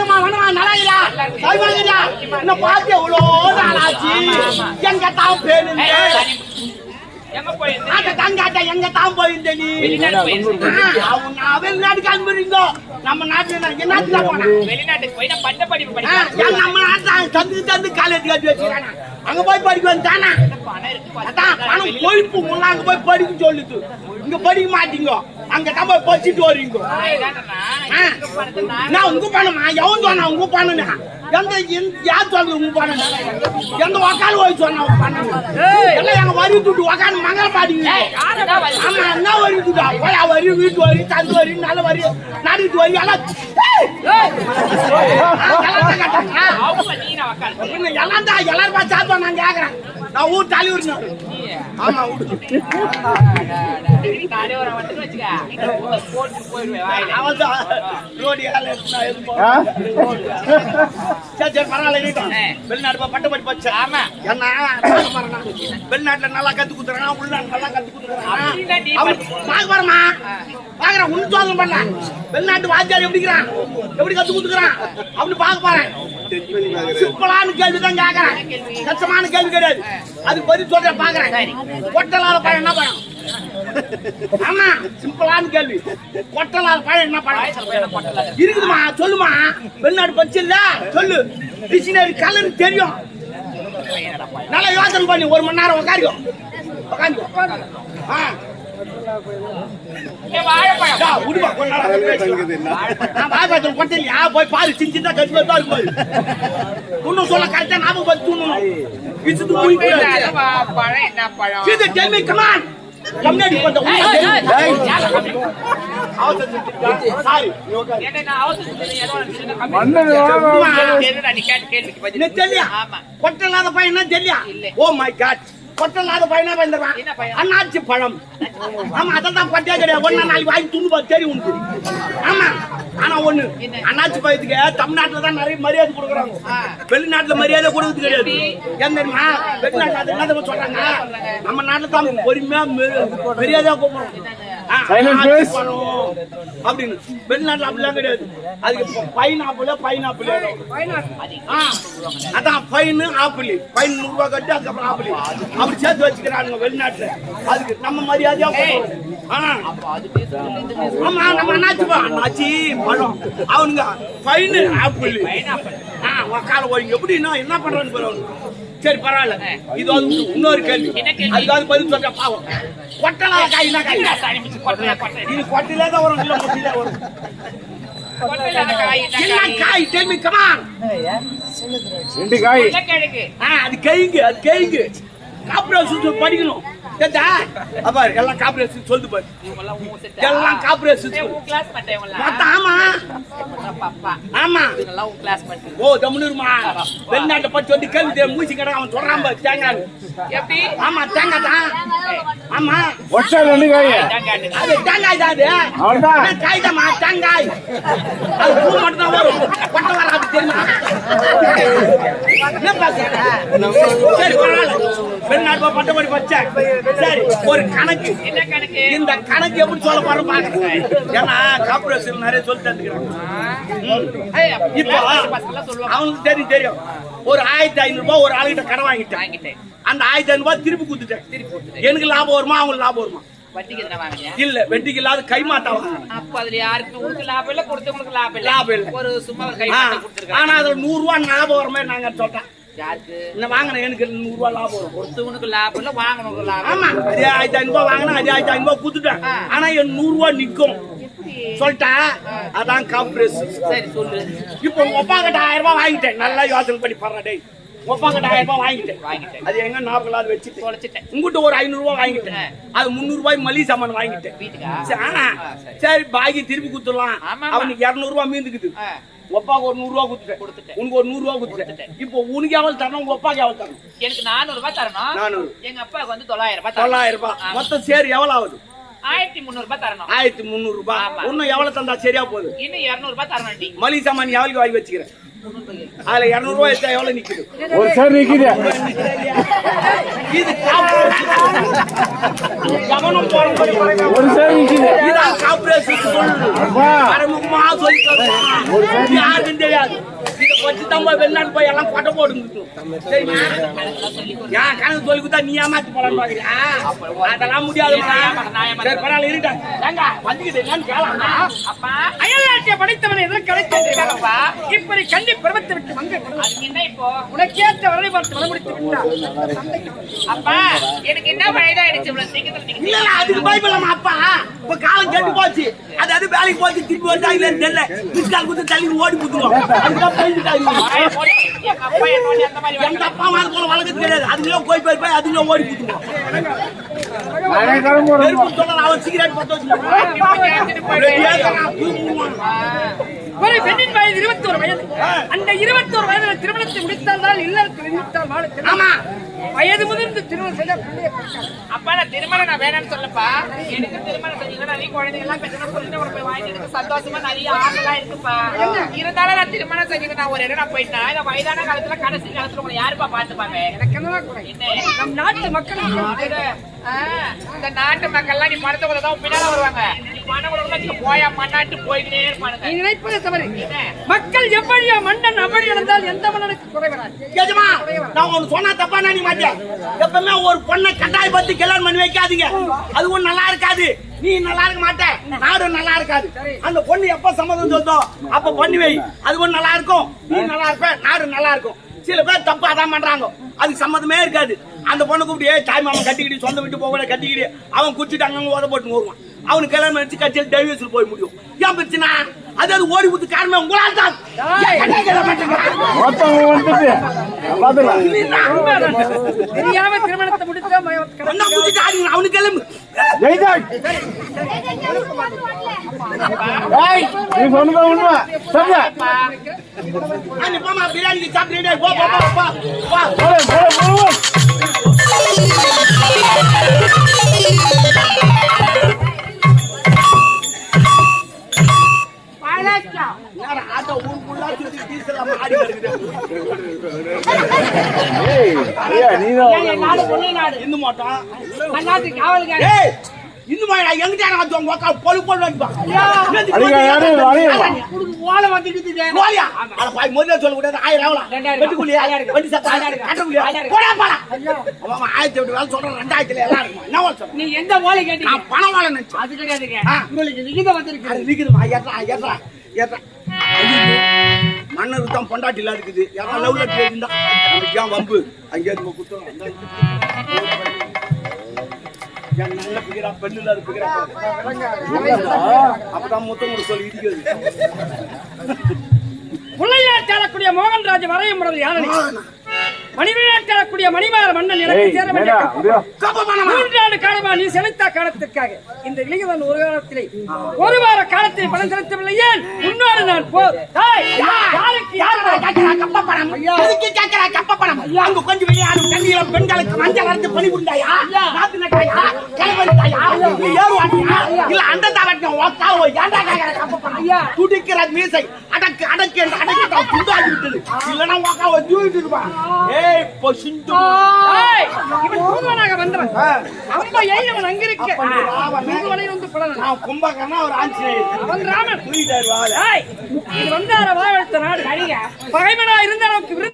வணமா வணமா நலாயிரா சாய்வாங்கடா என்ன பாத்து எவ்வளோ நாளாச்சு எங்க தான் பேரு எங்க போயிருந்தே அத தங்காட்ட எங்க தான் போயிருந்தே நீ வெளிநாட்டுக்கு அனுப்புறீங்க நம்ம நாட்டுல என்னத்துக்கு போனா வெளிநாட்டுக்கு போய் நான் பட்ட படிப்பு படிக்கிறேன் நம்ம நாட்டுல தந்து காலேஜ் கட்டி வச்சிருக்காங்க அங்க போய் படிக்க வந்தானா அதான் பணம் கொழுப்பு முள்ள அங்க போய் படிக்க சொல்லுது இங்க படிக்க மாட்டீங்க அங்க தான் போய் படிச்சுட்டு வரீங்க நான் உங்க பணமா எவன் சொன்னா உங்க பணம் எந்த யார் சொல்றது உங்க பணம் எந்த உக்கால் போய் சொன்னா உங்க பணம் எல்லாம் எங்க வரி துட்டு உக்காந்து மங்கள பாடிங்க ஆமா என்ன வரி துட்டா போய் வரி வீட்டு வரி தந்து வரி நல்ல வரி நாடிட்டு வரி எல்லாம் எல்லாம் தான் எல்லாரும் பார்த்து நான் கேக்குறேன் நான் ஊர் தலைவர் ஆமா வெளிநாடு பட்ட படி பச்ச என்ன வெளிநாட்டுல நல்லா கத்து குடுத்துறான் உள்நாட்டு நல்லா கத்து குடுத்துறான் பாக்குறேன் உன் சோதனை பண்ண வெளிநாட்டு வாத்தியார் எப்படிக்கிறான் எப்படி கத்து குடுத்துக்கிறான் அப்படின்னு பாக்க போறேன் சிம்பிளான கேள்விதான் கேக்குறேன் கஷ்டமான கேள்வி கிடையாது அதுக்கு பதில் சொல்ற பாக்குறேன் கொட்டலாத பழம் என்ன பழம் ஆமா சிம்பிளான கேள்வி கொட்டலாத பழம் என்ன பழம் இருக்குதுமா சொல்லுமா வெளிநாடு பச்சு இல்ல சொல்லு டிக்ஷனரி கலர் தெரியும் நல்லா யோசனை பண்ணி 1 மணி நேரம் உட்காரிக்கும் போய் பாரு சின்ன இன்னும் சொல்ல கரெக்டா ஞாபகம் கொட்டலாத பையன் தெரியா ஓ மை காட் கொட்டலாத பையனா பயந்துறான் அண்ணாச்சி பழம் ஆமா அதான் கொட்டையா கிடையாது ஒன்னா நாளைக்கு வாங்கி துண்ணு தெரியும் உனக்கு ஆமா ஆனா ஒண்ணு அண்ணாச்சி பழத்துக்கு தமிழ்நாட்டுல தான் நிறைய மரியாதை கொடுக்குறாங்க வெளிநாட்டுல மரியாதை கொடுக்குறது கிடையாது ஏன் தெரியுமா வெளிநாட்டுல என்ன சொல்றாங்க நம்ம நாட்டுல தான் பொறுமையா மரியாதையா கூப்பிடுறோம் அப்படின்னு வெளிநாட்டுல அப்படிலாம் கிடையாது அதுக்கு பைனாப்பிள் அதான் பைன் ஆப்பிள் பைன் 100 ரூபாய் கட்டி அதுக்கப்புறம் ஆப்பிள் அப்படி சேர்த்து வச்சுக்கிறாங்க வெளிநாட்டுல அதுக்கு நம்ம மரியாதையா ஆமா நம்ம அண்ணாச்சி பழம் அவனுங்க பைன் ஆப்பிள் கால போய் எப்படின்னா என்ன பண்றான்னு பாருங்க சரி பரவாயில்ல இது இன்னொரு கேள்வி அதுக்காவது பதில் சொல்ற பாவம் கொட்டலா காய்னா இது கொட்டிலே தான் வரும் இல்ல கொட்டிலே வரும் காய் tell me come on அது கைங்க காப்ரேஷன் படிக்கணும் கேட்டா பாரு எல்லாம் காப்ரேஷன் சொல்லுது பாரு எல்லாம் காப்ரேஷன் ஆமா ஆமா ஓ தமிழ்மா வெளிநாட்டை பத்தி வந்து கேள்வி மூச்சு கடை அவன் சொல்றான் பாரு தேங்காய் எப்படி ஆமா தேங்காய் தான் ஆமா அது தேங்காய் தான் அது காய் தான் தேங்காய் அது பூ மட்டும் தான் வரும் கொட்டை வராது தெரியுமா சரி பரவாயில்ல வெளிநாட்டு பட்டப்படி பச்சை சரி ஒரு கணக்கு இந்த கணக்கு எப்படி சொல்ல போற பாருங்க ஏன்னா கார்பரேஷன் நிறைய சொல்லி தந்துக்கிறாங்க இப்போ அவனுக்கு தெரியும் ஒரு 1500 ரூபாய் ஒரு ஆளுகிட்ட கடன் வாங்கிட்டேன் அந்த 1500 ரூபாய் திருப்பி கொடுத்துட்டேன் எனக்கு லாபம் வருமா அவங்களுக்கு லாபம் வருமா இல்ல வெட்டிக்கு இல்லாத கைமாட்டா அப்ப அதுல யாருக்கு உங்களுக்கு லாபம் இல்ல கொடுத்தவங்களுக்கு லாபம் இல்ல ஒரு சும்மா கைமாட்டா கொடுத்துருக்காங்க ஆனா அதுல 100 ரூபாய் லாபம் வருமே நாங்க சொல்றேன் யாருக்கு என்ன வாங்கின எனக்கு 100 ரூபாய் லாபம் வரும் கொடுத்தவனுக்கு லாபம் இல்ல வாங்கினவங்களுக்கு லாபம் ஆமா அதே 1500 ரூபாய் வாங்கினா அதே 1500 ரூபாய் கொடுத்துட்டேன் ஆனா என் 100 ரூபாய் நிக்கும் சொல்லிட்டா அதான் கார்பரேஷன் சரி சொல்லு இப்போ உங்க அப்பா கிட்ட 1000 ரூபாய் வாங்கிட்டேன் நல்லா யோசனை பண்ணி பாருடா டேய் உங்க கிட்ட 1000 ரூபாய் வாங்கிட்டேன் அது எங்க நாப்பலாவது வச்சுட்டு தொலைச்சிட்டேன் உங்ககிட்ட ஒரு 500 ரூபாய் வாங்கிட்டேன் அது 300 ரூபாய் மளிகை சாமான் வாங்கிட்டேன் சரி பாக்கி திருப்பி கொடுத்துடலாம் அவனுக்கு 200 ரூபாய் மீந்துக்குது ஒப்பாக்கு ஒரு 100 ரூபாய் கொடுத்துட்டேன் உனக்கு ஒரு 100 ரூபாய் கொடுத்துட்டேன் இப்போ உனக்கு எவ்வளவு தரணும் உங்க அப்பாக்கு எவ்வளவு தரணும் எனக்கு 400 ரூபாய் தரணும் 400 எங்க அப்பாவுக்கு வந்து 900 ரூபாய் மொத்தம் சேர் எவ்வளவு ஆகுது 1300 ரூபாய் தரணும் 1300 ரூபாய் இன்னும் எவ்வளவு தந்தா சரியா போகுது இன்னும் 200 ரூபாய் தரணும் மளிகை சாமான் எவ்வளவு வாங்கி வச்சுக்கிறேன் அதுல 200 ரூபாய் எடுத்தா எவ்வளவு நிக்குது? ஒரு சார் நிக்குது. இது கவனம் போடும்படி ஒரு சார் நிக்குது. இதான் கார்ப்பரேஷன் மரமுகமா சொல்லி யாருக்கும் தெரியாது. இதை வச்சு தான் வெளிநாட்டு போய் எல்லாம் கொட்டை போட்டு சரிமா? ஏன் கணக்கு சொல்லி கொடுத்தா நீ ஏமாத்தி போலான்னு பாக்குறியா? அதெல்லாம் முடியாது. சரி பரவாயில்ல இருட்டா வந்துக்கிட்டு என்னன்னு கேளாம். அப்பா அயல்நாட்டை படித்தவனை எதிர்க்க கிடைச்சிருக்காங்கப்பா. இப்படி கண்டி பருவத்தை விட்டு வங்க என்ன இப்போ உனக்கேற்ற வரலை பார்த்து வளமுடித்து விட்டா. அப்பா எனக்கு என்ன வயதாயிடுச்சு இவ்வளவு சீக்கிரத்துல? இல்ல அதுக்கு பயப்படலாமா அப்பா? இப்ப காலம் கெட்டு போச்சு. அது வேலைக்கு போச்சு திருப்பி வந்தாங்களே தெரியல. பிஸ்கால் கொடுத்து தள்ளி ஓடி குத்துவோம். அதுதான் பயந்துட்டாங்க. அப்பா என்னோட அந்த மாதிரி எங்க அப்பா அம்மா போல வளர்க்கறது கிடையாது. அதுலயே போய் அதுலயே ஓடி குத்துவோம். சொல்லலாம் அவன் சிகரெட் பத்த ஒரு பெண்ணின் வயது 21 வயது. அந்த 21 வயதுல திருமணத்தை முடித்தால் இல்லறத்தில் நினைத்தால் வாழ. ஆமா வயது முதிர்ந்து திருமணம் செய்ய அப்பா நான் திருமணம் நான் வேணாம்னு சொல்லப்பா. எனக்கு திருமணம் செஞ்சீங்கன்னா நிறைய குழந்தைங்க எல்லாம் பெற்றணும் சொல்லிட்டு ஒரு போய் வாங்கிட்டு எனக்கு சந்தோஷமா நிறைய ஆசைலாம் இருக்குப்பா. இருந்தாலும் நான் திருமணம் செஞ்சு நான் ஒரு இடம் நான் போயிட்டேன். இந்த வயதான காலத்துல கடைசி காலத்துல உங்களை யாருப்பா பாத்துப்பாங்க? எனக்கு என்ன நம் நாட்டு மக்களுக்கு இந்த நாட்டு மக்கள்லாம் நீ பணத்தை தான் பின்னால வருவாங்க. நீ பணம் கொடுக்க போயா மண்ணாட்டு போய்கிட்டே இருப்பானுங்க. நீ நினைப்பது தவறு. மக்கள் எப்படியோ மன்னன் அப்படி நடந்தால் எந்த மன்னனுக்கு குறை வராது. கேஜமா நான் ஒன்னு சொன்னா தப்பா நினைக்க மாட்டேன். எப்பவுமே ஒரு பொண்ணை கட்டாய பத்தி கல்யாணம் பண்ணி வைக்காதீங்க. அது ஒண்ணு நல்லா இருக்காது. நீ நல்லா இருக்க மாட்ட, நாடும் நல்லா இருக்காது. அந்த பொண்ணு எப்ப சம்மதம் சொல்தோ அப்ப பண்ணி வை. அது ஒண்ணு நல்லா இருக்கும். நீ நல்லா இருப்ப, நாடு நல்லா இருக்கும். சில பேர் தப்பு அதான் பண்றாங்க. அதுக்கு சம்மதமே இருக்காது. அந்த பொண்ணு கூப்பிட்டு தாய் மாமன் கட்டிக்கிட்டு சொந்த விட்டு போக கட்டிக்கிட்டு அவன் குச்சிட்டு அங்க ஓத போட்டு வருவான். அவனுக்கு கல்யாணம் வச்சு கட்சியில் டைவர்ஸில் போய் முடியும். ஏன் பிரச்சனை? அது ஓடி ஊத்து காரணமே உங்களால் தான். தெரியாம திருமணத்தை முடித்தா அவனுக்கு கிளம்பு. பிரியாணி சாப்பிட்டு நீ எந்த ஓலை கேட்டு பணம் வாழ அது கிடையாது. மன்னருக்கு தான் பொண்டாட்டி எல்லாம் இருக்குது. யாரும் லவ்ல இருந்தா ஏன் வம்பு அங்கே குத்தம் நல்ல பிகிறா பெண்ணுல இருக்கிற அப்பதான் முத்தம் சொல்லி இருக்குது. முல்லைநாட்டாளக்கூடிய மோகன்ராஜ் வரையும் யானை மணிவிழாக்காரக்கூடிய மணிமாற மன்னன் எனக்கு சேர வேண்டிய 3 ஆண்டு காலமா நீ செலுத்தா காலத்திற்காக இந்த இளைஞன் ஒரு காலத்திலே ஒரு வார காலத்தில் பணம் செலுத்தவில்லை. ஏன் முன்னோடு நான் கொஞ்சம் வெளியாடும் கண்ணீரம் பெண்களுக்கு மஞ்சள் அரைத்து பணி புரிந்தாயா? நாட்டு நட்டாயா? கிளம்பெடுத்தாயா? இல்ல அந்த துடிக்கிற மீசை அடக்கு அடக்கு என்று அடக்கி துண்டாகி விட்டது. இல்லன்னா தூக்கிட்டு இருப்பான். கும்பகர்ணா ஒரு ஆஞ்சநேயர் ராமன் பகைவனா இருந்த அளவுக்கு